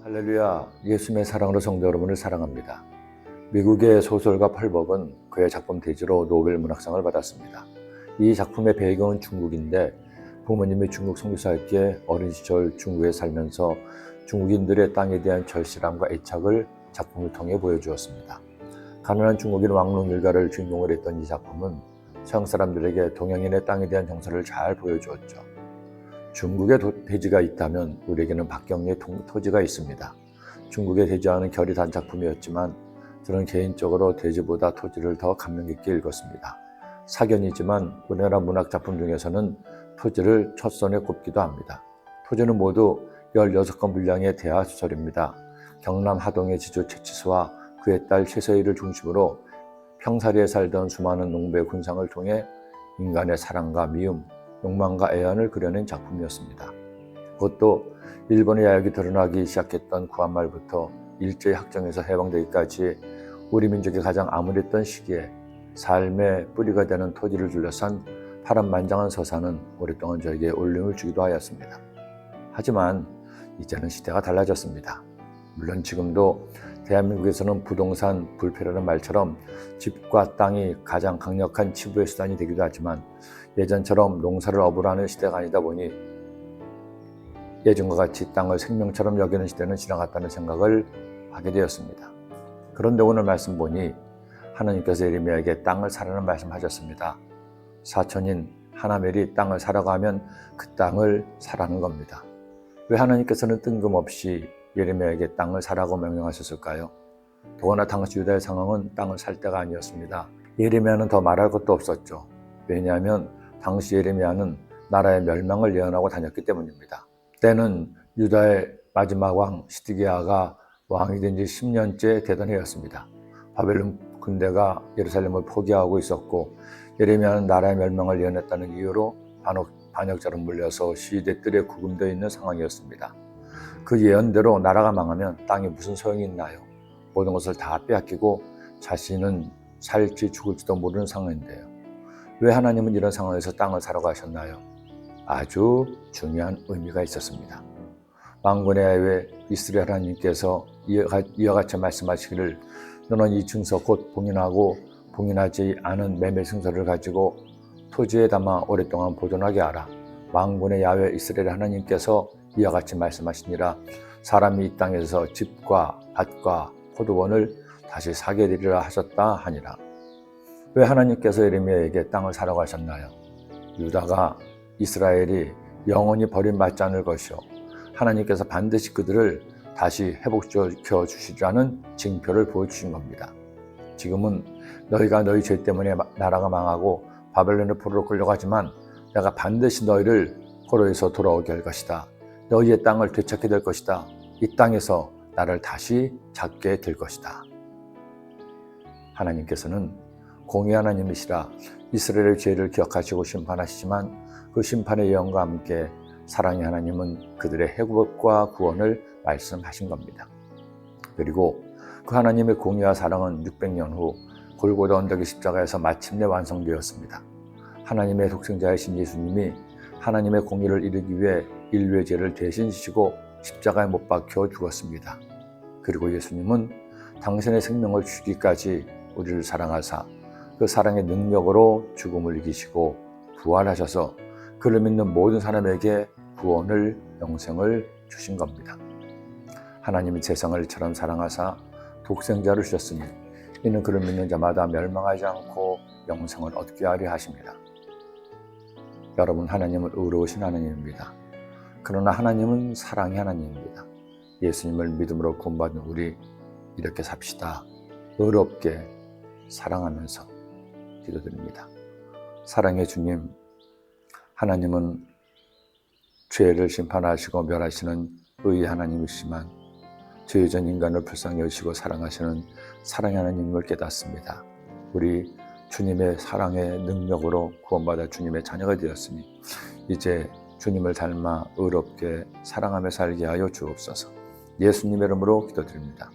할렐루야, 예수님의 사랑으로 성도 여러분을 사랑합니다. 미국의 소설가 펄벅은 그의 작품 대지로 노벨 문학상을 받았습니다. 이 작품의 배경은 중국인데 부모님이 중국 선교사였기에 어린 시절 중국에 살면서 중국인들의 땅에 대한 절실함과 애착을 작품을 통해 보여주었습니다. 가난한 중국인 왕릉 일가를 주인공으로 했던 이 작품은 서양 사람들에게 동양인의 땅에 대한 정서를 잘 보여주었죠. 중국에 대지가 있다면 우리에게는 박경리의 토지가 있습니다. 중국의 대지와는 결이 단 작품이었지만 저는 개인적으로 대지보다 토지를 더 감명 깊게 읽었습니다. 사견이지만 우리나라 문학 작품 중에서는 토지를 첫 손에 꼽기도 합니다. 토지는 모두 16권 분량의 대하 소설입니다. 경남 하동의 지주 최치수와 그의 딸 최서희를 중심으로 평사리에 살던 수많은 농부의 군상을 통해 인간의 사랑과 미움, 욕망과 애환을 그려낸 작품이었습니다. 그것도 일본의 야욕이 드러나기 시작했던 구한말부터 일제히 학정에서 해방되기까지 우리 민족이 가장 암울했던 시기에 삶의 뿌리가 되는 토지를 둘러싼 파란만장한 서사는 오랫동안 저에게 울림을 주기도 하였습니다. 하지만 이제는 시대가 달라졌습니다. 물론 지금도 대한민국에서는 부동산 불패라는 말처럼 집과 땅이 가장 강력한 치부의 수단이 되기도 하지만 예전처럼 농사를 업으로 하는 시대가 아니다 보니 예전과 같이 땅을 생명처럼 여기는 시대는 지나갔다는 생각을 하게 되었습니다. 그런데 오늘 말씀 보니 하나님께서 예레미야에게 땅을 사라는 말씀하셨습니다. 사촌인 하나멜이 땅을 사라고 하면 그 땅을 사라는 겁니다. 왜 하나님께서는 뜬금없이 예레미야에게 땅을 사라고 명령하셨을까요? 더구나 당시 유다의 상황은 땅을 살 때가 아니었습니다. 예레미야는 더 말할 것도 없었죠. 왜냐하면 당시 예레미야는 나라의 멸망을 예언하고 다녔기 때문입니다. 때는 유다의 마지막 왕 시드기야가 왕이 된 지 10년째 되던 해였습니다. 바벨론 군대가 예루살렘을 포기하고 있었고 예레미야는 나라의 멸망을 예언했다는 이유로 반역자로 물려서 시위대 뜰에 구금되어 있는 상황이었습니다. 그 예언대로 나라가 망하면 땅이 무슨 소용이 있나요? 모든 것을 다 빼앗기고 자신은 살지 죽을지도 모르는 상황인데요. 왜 하나님은 이런 상황에서 땅을 사라고 하셨나요? 아주 중요한 의미가 있었습니다. 만군의 야훼 이스라엘 하나님께서 이와 같이 말씀하시기를 너는 이 증서 곧 봉인하고 봉인하지 않은 매매 증서를 가지고 토지에 담아 오랫동안 보존하게 하라. 만군의 야훼 이스라엘 하나님께서 이와 같이 말씀하시니라. 사람이 이 땅에서 집과 밭과 포도원을 다시 사게 되리라 하셨다 하니라. 왜 하나님께서 예레미야에게 땅을 사라고 하셨나요? 유다가 이스라엘이 영원히 버림받지 않을 것이요 하나님께서 반드시 그들을 다시 회복시켜 주시라는 징표를 보여주신 겁니다. 지금은 너희가 너희 죄 때문에 나라가 망하고 바벨론의 포로로 끌려가지만 내가 반드시 너희를 포로에서 돌아오게 할 것이다. 너희의 땅을 되찾게 될 것이다. 이 땅에서 나를 다시 찾게 될 것이다. 하나님께서는 공의 하나님이시라 이스라엘의 죄를 기억하시고 심판하시지만 그 심판의 예언과 함께 사랑의 하나님은 그들의 회복과 구원을 말씀하신 겁니다. 그리고 그 하나님의 공의와 사랑은 600년 후 골고다 언덕의 십자가에서 마침내 완성되었습니다. 하나님의 독생자이신 예수님이 하나님의 공의를 이루기 위해 인류의 죄를 대신 지시고 십자가에 못 박혀 죽었습니다. 그리고 예수님은 당신의 생명을 주기까지 우리를 사랑하사 그 사랑의 능력으로 죽음을 이기시고 부활하셔서 그를 믿는 모든 사람에게 구원을 영생을 주신 겁니다. 하나님이 세상을 이처럼 사랑하사 독생자를 주셨으니 이는 그를 믿는 자마다 멸망하지 않고 영생을 얻게 하려 하십니다. 여러분, 하나님은 의로우신 하나님입니다. 그러나 하나님은 사랑의 하나님입니다. 예수님을 믿음으로 구원받은 우리 이렇게 삽시다. 의롭게 사랑하면서 기도드립니다. 사랑의 주님, 하나님은 죄를 심판하시고 멸하시는 의의 하나님이시지만 죄전 인간을 불쌍히 여기시고 사랑하시는 사랑의 하나님을 깨닫습니다. 우리 주님의 사랑의 능력으로 구원받아 주님의 자녀가 되었으니 이제 주님을 닮아 의롭게 사랑하며 살게 하여 주옵소서. 예수님의 이름으로 기도드립니다.